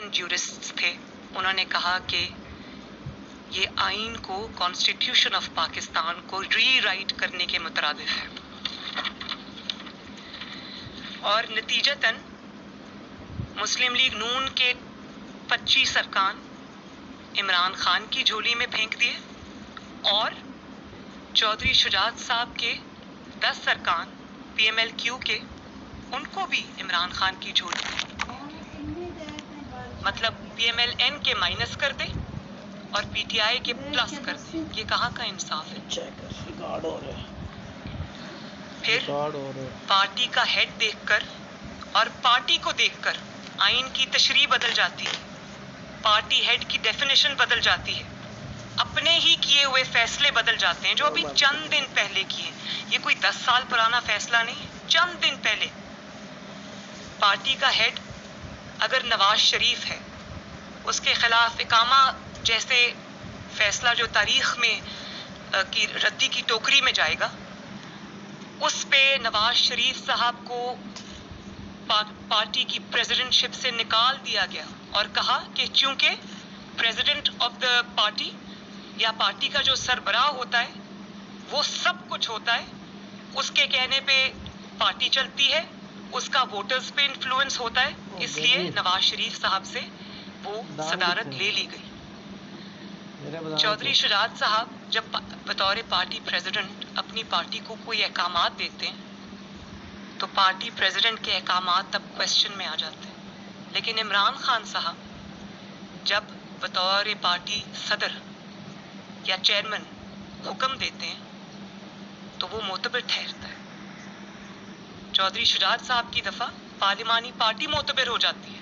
Indian جورسٹس تھے، انہوں نے کہا کہ یہ آئین کو، کانسٹیٹیوشن آف پاکستان کو ری رائٹ کرنے کے مترادف ہے، اور نتیجتاً مسلم لیگ نون کے 25 ارکان عمران خان کی جھولی میں پھینک دیے، اور چودھری شجاعت صاحب کے 10 ارکان پی ایم ایل کیو کے، ان کو بھی عمران خان کی جھولی میں، مطلب پی ایم ایل این کے مائنس کر دے اور پی ٹی آئی کے پلس کر دے۔ یہ کہاں کا انصاف ہے؟ پھر پارٹی کا ہیڈ دیکھ کر اور پارٹی کو دیکھ کر آئین کی تشریح بدل جاتی ہے، پارٹی ہیڈ کی ڈیفینیشن بدل جاتی ہے، اپنے ہی کیے ہوئے فیصلے بدل جاتے ہیں جو ابھی چند دن پہلے کیے۔ یہ کوئی 10 سال پرانا فیصلہ نہیں ہے، چند دن پہلے پارٹی کا ہیڈ اگر نواز شریف ہے، اس کے خلاف اقامہ جیسے فیصلہ جو تاریخ میں کی ردی کی ٹوکری میں جائے گا، اس پہ نواز شریف صاحب کو پارٹی کی پریزیڈنٹ شپ سے نکال دیا گیا اور کہا کہ چونکہ پریزیڈنٹ آف دا پارٹی یا پارٹی کا جو سربراہ ہوتا ہے وہ سب کچھ ہوتا ہے، اس کے کہنے پہ پارٹی چلتی ہے، اس کا ووٹرز پہ انفلوئنس ہوتا ہے، اس لیے نواز شریف صاحب سے وہ صدارت لے لی گئی۔ چودھری شجاعت صاحب جب بطور پارٹی پریزیڈنٹ اپنی پارٹی کو کوئی احکامات دیتے ہیں تو پارٹی پریزیڈنٹ کے احکامات تب کوشچن میں آ جاتے ہیں، لیکن عمران خان صاحب جب بطور پارٹی صدر یا چیئرمین حکم دیتے ہیں تو وہ معتبر ٹھہرتا ہے۔ چودھری شجاعت صاحب کی دفعہ پارلیمانی پارٹی معتبر ہو جاتی ہے،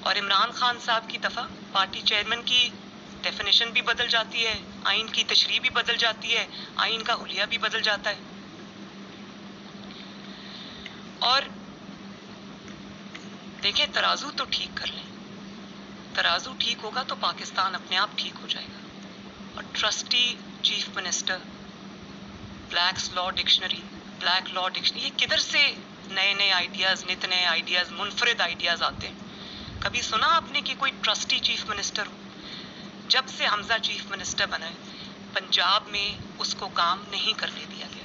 اور عمران خان صاحب کی دفعہ پارٹی چیئرمین کی ڈیفینیشن بھی بدل جاتی ہے، آئین کی تشریح بھی بدل جاتی ہے، آئین کا حلیہ بھی بدل جاتا ہے۔ اور دیکھیں، ترازو تو ٹھیک کر لیں، ترازو ٹھیک ہوگا تو پاکستان اپنے آپ ٹھیک ہو جائے گا۔ اور ٹرسٹی چیف منسٹر، بلیک لا ڈکشنری، یہ کدھر سے نئے نئے آئیڈیاز، نت نئے آئیڈیاز، منفرد آئیڈیاز آتے ہیں؟ کبھی سنا آپ نے کہ کوئی ٹرسٹی چیف منسٹر ہو؟ جب سے حمزہ چیف منسٹر بنا ہے، پنجاب میں اس کو کام نہیں کرنے دیا گیا،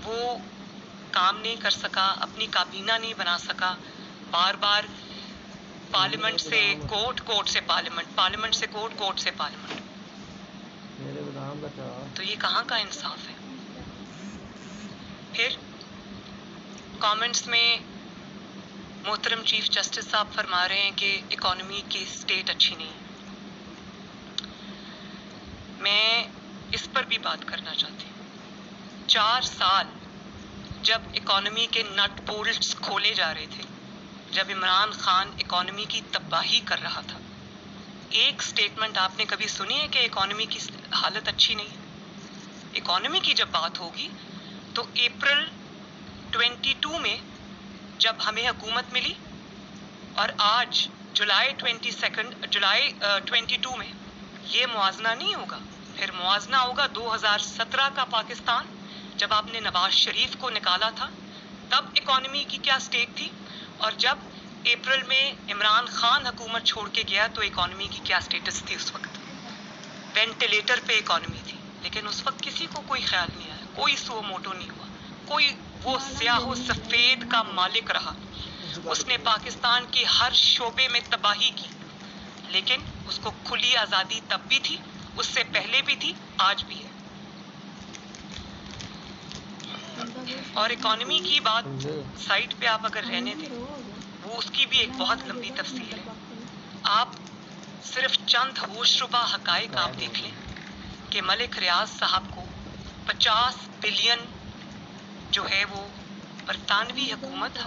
وہ کام نہیں کر سکا، اپنی کابینہ نہیں بنا سکا، بار بار پارلیمنٹ سے کوٹ، کوٹ سے پارلیمنٹ، پارلیمنٹ سے کوٹ، کوٹ سے پارلیمنٹ۔ تو یہ کہاں کا انصاف ہے؟ پھر کامنٹس میں محترم چیف جسٹس صاحب فرما رہے ہیں کہ اکانومی کی سٹیٹ اچھی نہیں ہے۔ میں اس پر بھی بات کرنا چاہتی ہوں۔ 4 سال جب اکانومی کے نٹ بولٹس کھولے جا رہے تھے، جب عمران خان اکانومی کی تباہی کر رہا تھا، ایک سٹیٹمنٹ آپ نے کبھی سنی ہے کہ اکانومی کی حالت اچھی نہیں ہے؟ اکانومی کی جب بات ہوگی تو اپریل 22 میں جب ہمیں حکومت ملی، اور آج جولائی 22 میں یہ موازنہ نہیں ہوگا، پھر موازنہ ہوگا 2017 کا پاکستان، جب آپ نے نواز شریف کو نکالا تھا تب اکانومی کی کیا سٹیٹ تھی، اور جب اپریل میں عمران خان حکومت چھوڑ کے گیا تو اکانومی کی کیا سٹیٹس تھی؟ اس وقت وینٹیلیٹر پہ اکانومی تھی، لیکن اس وقت کسی کو کوئی خیال نہیں آیا، کوئی سو موٹو نہیں ہوا، کوئی وہ سیاہ و سفید کا مالک رہا، اس نے پاکستان کے ہر شعبے میں تباہی کی، لیکن اس کو کھلی آزادی تب بھی تھی، اس سے پہلے بھی تھی، آج بھی ہے۔ اور اکانومی کی بات سائٹ پہ آپ اگر رہنے دیں، وہ اس کی بھی ایک بہت لمبی تفصیل ہے۔ آپ صرف چند ہوش ربا حقائق آپ دیکھ لیں کہ ملک ریاض صاحب کو 50 بلین جو ہے وہ برطانوی حکومت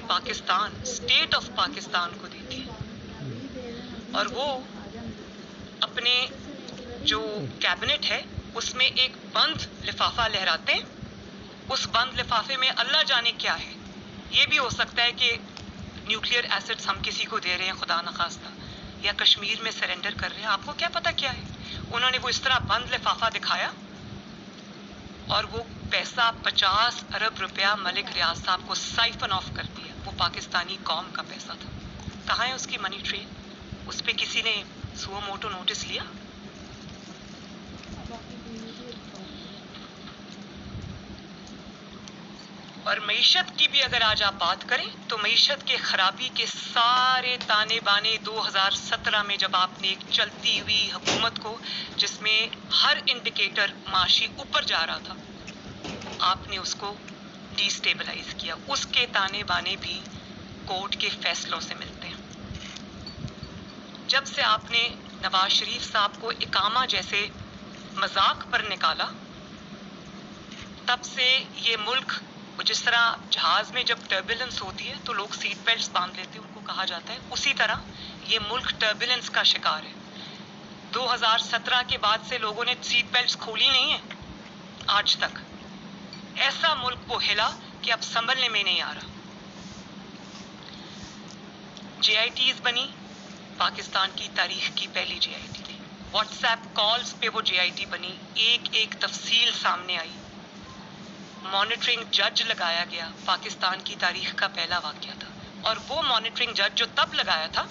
پاکستان، اسٹیٹ آف پاکستان کو دیتی ہے، اور وہ اپنے جو کیبنٹ ہے اس میں ایک بند لفافہ لہراتے ہیں، اس بند لفافے میں اللہ جانے کیا ہے۔ یہ بھی ہو سکتا ہے کہ نیوکلیئر ایسٹس ہم کسی کو دے رہے ہیں خدا نخواستہ، یا کشمیر میں سرنڈر کر رہے ہیں، آپ کو کیا پتا کیا ہے۔ انہوں نے وہ اس طرح بند لفافہ دکھایا، اور وہ پیسہ 50 ارب روپیہ ملک ریاض صاحب کو سائفن آف کر دیا۔ वो पाकिस्तानी कौम का पैसा था। कहाँ है उसकी मनी ट्रेल? उस पे किसी ने सुओ मोटो नोटिस लिया? और मईशत की भी अगर आज आप बात करें तो मईशत के खराबी के सारे ताने बाने 2017 में जब आपने एक चलती हुई हुकूमत को जिसमें हर इंडिकेटर माशी ऊपर जा रहा था, आपने उसको डिस्टेबलाइज किया। उसके ताने बाने भी कोर्ट के फैसलों से मिलते हैं। जब से आपने नवाज शरीफ साहब को इकामा जैसे मजाक पर निकाला, तब से ये मुल्क, जिस तरह जहाज में जब टर्बुलेंस होती है तो लोग सीट बेल्ट्स बांध लेते हैं, उनको कहा जाता है, उसी तरह ये मुल्क टर्बुलेंस का शिकार है। 2017 के बाद से लोगों ने सीट बेल्ट्स खोली नहीं है आज तक। ऐसा मुल्क को हिला कि अब संभलने में नहीं आ रहा। JITs बनी, पाकिस्तान की तारीख की पहली JIT थी। व्हाट्सएप कॉल्स पे वो JIT बनी, एक एक तफसील सामने आई। मॉनिटरिंग जज लगाया गया, पाकिस्तान की तारीख का पहला वाकया था। और वो मॉनिटरिंग जज जो तब लगाया था,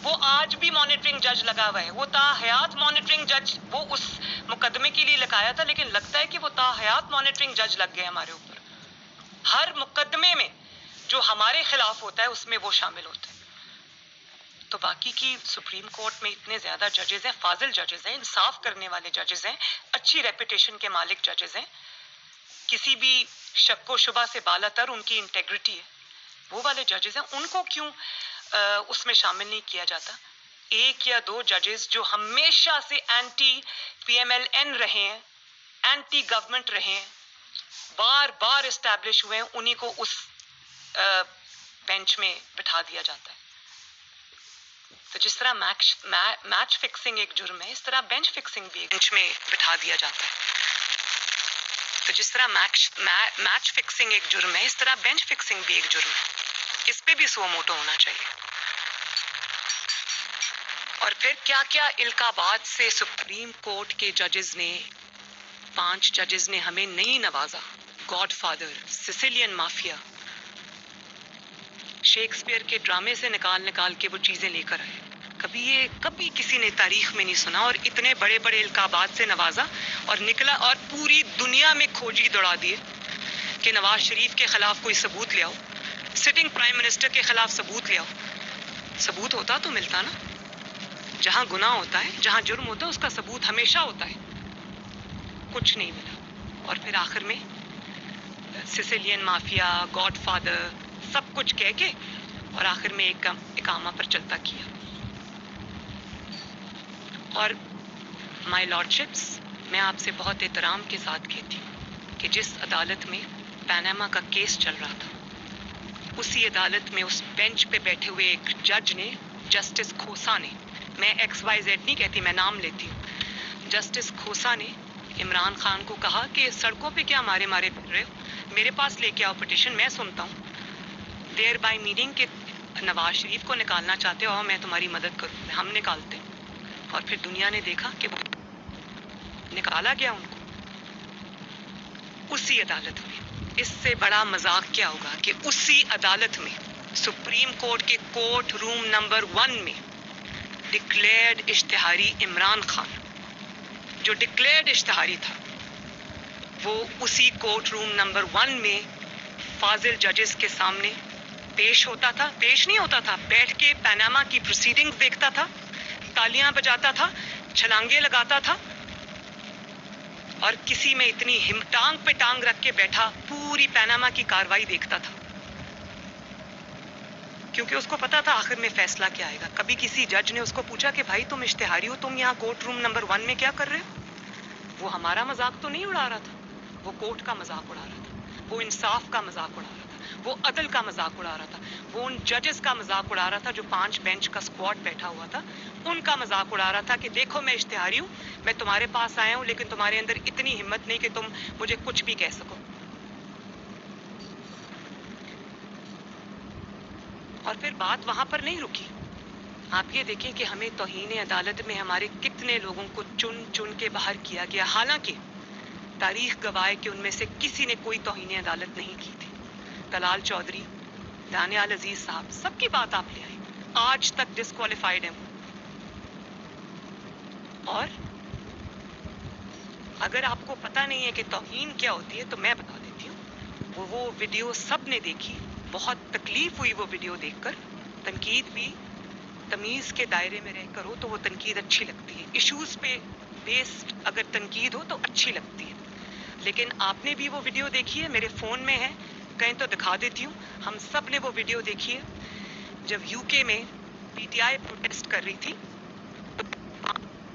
वो आज भी मॉनिटरिंग जज लगा हुआ है। वो ताहयात मॉनिटरिंग जज वो उस मुकदमे के लिए लगाया था, लेकिन लगता है कि वो ताहयात मॉनिटरिंग जज लग गए हमारे ऊपर। हर मुकदमे में जो हमारे खिलाफ होता है उसमें वो शामिल होते हैं। तो बाकी की सुप्रीम कोर्ट में इतने ज्यादा जजेस हैं, फाजिल जजेस हैं, इंसाफ करने वाले जजेस हैं, अच्छी रेपुटेशन के मालिक जजेस हैं, किसी भी शक व शुबा से बालातर उनकी इंटेग्रिटी है, वो वाले जजेस हैं। उनको क्यों उसमें शामिल नहीं किया जाता? एक या दो जजेस जो हमेशा से एंटी PMLN रहे हैं, एंटी गवर्नमेंट रहे हैं, बार बार एस्टैब्लिश हुए हैं, उन्हीं को उस बेंच में बिठा दिया जाता है। तो जिस तरह मैच फिक्सिंग एक जुर्म है, इस तरह बेंच फिक्सिंग भी एक बेंच में बिठा दिया जाता है। तो जिस तरह मैच फिक्सिंग एक जुर्म है, इस तरह बेंच फिक्सिंग भी एक जुर्म है। इस पे भी सो मोटो होना चाहिए। और फिर क्या क्या इल्काबात से सुप्रीम कोर्ट के जजेस ने, 5 जजेस ने हमें नहीं नवाजा। गॉडफादर, सिसिलियन माफिया, शेक्सपियर के ड्रामे से निकाल निकाल के वो चीजें लेकर आए। कभी किसी ने तारीख में नहीं सुना। और इतने बड़े बड़े इल्काबात से नवाजा और निकला और पूरी दुनिया में खोजी दौड़ा दिए कि नवाज शरीफ के खिलाफ कोई सबूत ले आओ, सिटिंग प्राइम मिनिस्टर के खिलाफ सबूत ले आओ। सबूत होता तो मिलता ना। जहां गुनाह होता है, जहां जुर्म होता है, उसका सबूत हमेशा होता है। कुछ नहीं मिला। और फिर आखिर में सिसिलियन माफिया, गॉडफादर, सब कुछ कह के और आखिर में एक इकामा पर चलता किया। और माय लॉर्डशिप्स, मैं आपसे बहुत एहतराम के साथ कहती हूँ कि जिस अदालत में पनामा का केस चल रहा था, उसी अदालत में उस बेंच पे बैठे हुए एक जज ने, जस्टिस खोसा ने, मैं XYZ नहीं कहती, मैं नाम लेती हूँ, जस्टिस खोसा ने इमरान खान को कहा कि सड़कों पे क्या मारे फिर रहे हो, मेरे पास लेके आओ पिटिशन, मैं सुनता हूँ। देयर बाय मीनिंग के नवाज शरीफ को निकालना चाहते हो, मैं तुम्हारी मदद करूँ, हम निकालते हैं। और फिर दुनिया ने देखा कि वो निकाला गया उनको उसी अदालत में। इससे बड़ा मजाक क्या होगा कि उसी अदालत में, सुप्रीम कोर्ट के कोर्ट रूम नंबर 1 में डिक्लेयर्ड इश्तिहारी इमरान खान, जो डिक्लेयर्ड इश्तिहारी था, वो उसी कोर्ट रूम नंबर 1 में फाजिल जजेस के सामने पेश नहीं होता था, बैठ के पनामा की प्रोसीडिंग्स देखता था, तालियां बजाता था, छलांगे लगाता था, और किसी में इतनी टांग पे टांग रख के बैठा पूरी पनामा की कार्रवाई देखता था, क्योंकि उसको पता था आखिर में फैसला क्या आएगा। कभी किसी जज ने उसको पूछा कि भाई तुम इश्तिहारी हो, तुम यहाँ कोर्ट रूम नंबर 1 में क्या कर रहे हो? वो हमारा मजाक तो नहीं उड़ा रहा था, वो कोर्ट का मजाक उड़ा रहा था, वो इंसाफ का मजाक उड़ा रहा था, वो अदल का मजाक उड़ा रहा था, वो उन जजेस का मजाक उड़ा रहा था जो 5 बेंच का स्क्वाड बैठा हुआ था, उनका मजाक उड़ा रहा था कि देखो मैं इश्तिहारी हूँ, मैं तुम्हारे पास आया हूँ, लेकिन तुम्हारे अंदर इतनी हिम्मत नहीं कि तुम मुझे कुछ भी कह सको। और फिर बात वहां पर नहीं रुकी। आप ये देखें कि हमें तौहीन अदालत में हमारे कितने लोगों को चुन चुन के बाहर किया गया, हालांकि तारीख गवाह है कि उनमें से किसी ने कोई तौहीन अदालत नहीं की थी। तलाल चौधरी, दानियाल अजीज साहब, सबकी बात आप ले आए, आज तक डिस्क्वालिफाइड हैं। और अगर आपको पता नहीं है कि तौहीन क्या होती है तो मैं बता देती हूँ। वो वीडियो सब ने देखी, बहुत तकलीफ हुई वो वीडियो देखकर। तनकीद भी तमीज़ के दायरे में रहकर हो तो वो तनकीद अच्छी लगती है, इश्यूज़ पे बेस्ड अगर तनकीद हो तो अच्छी लगती है। लेकिन आपने भी वो वीडियो देखी है, मेरे फ़ोन में है, कहीं तो दिखा देती हूँ। हम सब ने वो वीडियो देखी है जब यूके में पीटीआई प्रोटेस्ट कर रही थी,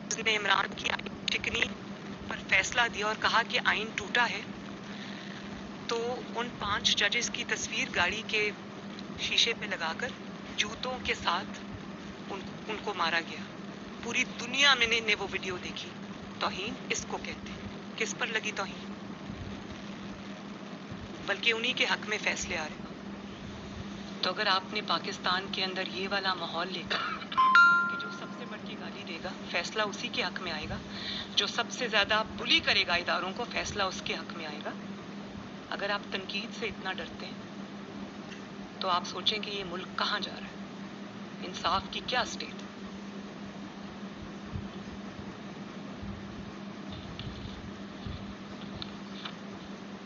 उसने इमरान की आइन टिकनी पर फैसला दिया और कहा कि आइन टूटा है। तो उन 5 जजेस की तस्वीर गाड़ी के शीशे पे लगाकर जूतों के साथ उनको मारा गया। पूरी दुनिया में ने वो वीडियो देखी। तौहीन इसको कहते हैं। किस पर लगी तौहीन? बल्कि उन्हीं के हक में फैसले आ रहे। तो अगर आपने पाकिस्तान के अंदर ये वाला माहौल लेकर कि जो सबसे बढ़ के गाली देगा फैसला उसी के हक में आएगा, जो सबसे ज्यादा बुली करेगा इदारों को फैसला उसके हक में आएगा, अगर आप तनकीद से इतना डरते हैं तो आप सोचें कि ये मुल्क कहाँ जा रहा है, इंसाफ की क्या स्टेट है।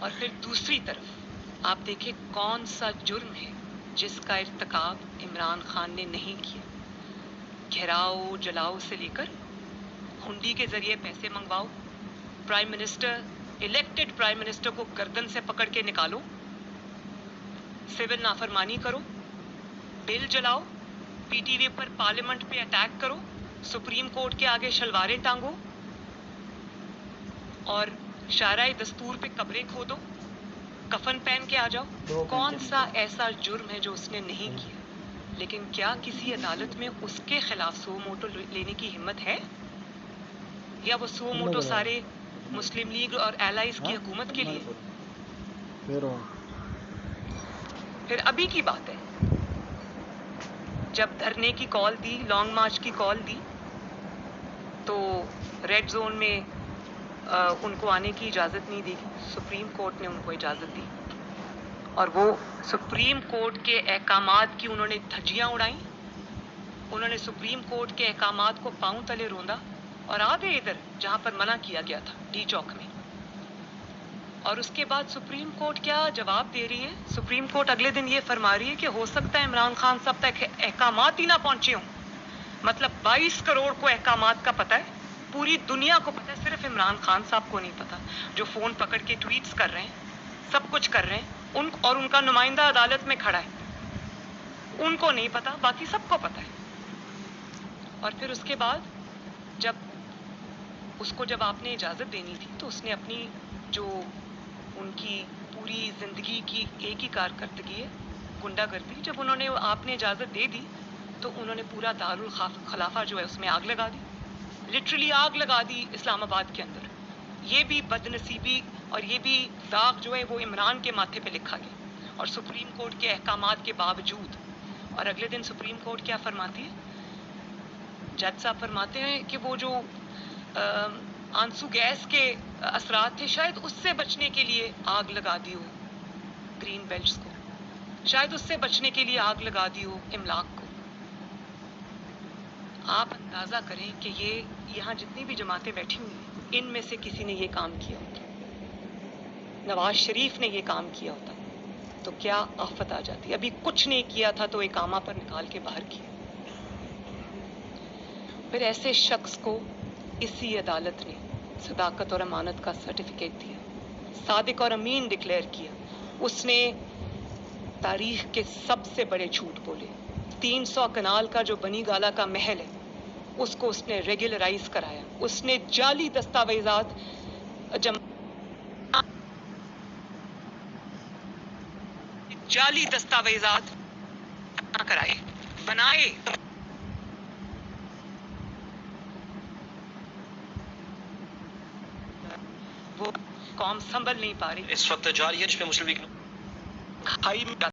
और फिर दूसरी तरफ आप देखें कौन सा जुर्म है जिसका इर्तिकाब इमरान खान ने नहीं किया। घेराव जलाओ से लेकर हुंडी के जरिए पैसे मंगवाओ, prime minister, elected prime minister को गर्दन से पकड़ के निकालो, सिविल नाफरमानी करो, बिल जलाओ, पीटीवी पर पार्लियामेंट पे अटैक करो, सुप्रीम कोर्ट के आगे शलवारें टांगो और शाराए दस्तूर पे कब्रें खोदो, कफन पहन के आ जाओ। कौन सा ऐसा जुर्म है जो उसने नहीं किया? लेकिन क्या किसी अदालत में उसके खिलाफ सो मोटो लेने की हिम्मत है? या वो सो मोटो सारे मुस्लिम लीग और एलाइज की हुकूमत के लिए? फिर अभी की बात है, जब धरने की कॉल दी, लॉन्ग मार्च की कॉल दी, तो रेड जोन में उनको आने की इजाज़त नहीं दी। सुप्रीम कोर्ट ने उनको इजाज़त दी और वो सुप्रीम कोर्ट के अहकामात की उन्होंने धज्जियां उड़ाई। उन्होंने सुप्रीम कोर्ट के अहकामात को पांव तले रोंदा और आ गए इधर जहां पर मना किया गया था, डी चौक में। और उसके बाद सुप्रीम कोर्ट क्या जवाब दे रही है? सुप्रीम कोर्ट अगले दिन ये फरमा रही है कि हो सकता है इमरान खान साहब तक अहकामात ही ना पहुंचे हों। मतलब 22 करोड़ को अहकामात का पता है, पूरी दुनिया को पता है, सिर्फ इमरान खान साहब को नहीं पता, जो फोन पकड़ के ट्वीट्स कर रहे हैं, सब कुछ कर रहे हैं और उनका नुमाइंदा अदालत में खड़ा है, उनको नहीं पता, बाकी सबको पता है। और फिर उसके बाद जब आपने इजाजत देनी थी तो उसने अपनी जो उनकी पूरी जिंदगी की एक ही कारकर्दगी है, गुंडागर्दी, जब उन्होंने आपने इजाजत दे दी तो उन्होंने पूरा दारुल खलाफा जो है उसमें आग लगा दी, लिटरली आग लगा दी इस्लामाबाद के अंदर। ये भी बदनसीबी और ये भी दाग जो है वो इमरान के माथे पे लिखा गया और सुप्रीम कोर्ट के अहकामात के बावजूद। और अगले दिन सुप्रीम कोर्ट क्या फरमाती है? जज साहब फरमाते हैं कि वो जो आंसू गैस के असरात थे, शायद उससे बचने के लिए आग लगा दी हो ग्रीन बेल्ट्स को, शायद उससे बचने के लिए आग लगा दी हो इमलाक को। आप अंदाजा करें कि ये यहाँ जितनी भी जमातें बैठी हुई हैं, इनमें से किसी ने ये काम किया होता, नवाज शरीफ ने ये काम किया होता तो क्या आफत आ जाती। अभी कुछ नहीं किया था तो इकामा पर निकाल के बाहर किया। फिर ऐसे शख्स को इसी अदालत ने सदाकत और अमानत का सर्टिफिकेट दिया, सादिक और अमीन डिक्लेयर किया। उसने तारीख के सबसे बड़े झूठ बोले। 300 कनाल का जो बनी गाला का महल है उसको उसने रेगुलराइज कराया। उसने जाली दस्तावेजात कराए, बनाए। वो कौम संभल नहीं पा रही। इस वक्त जारी है जिसमें मुस्लिम लीग खाई में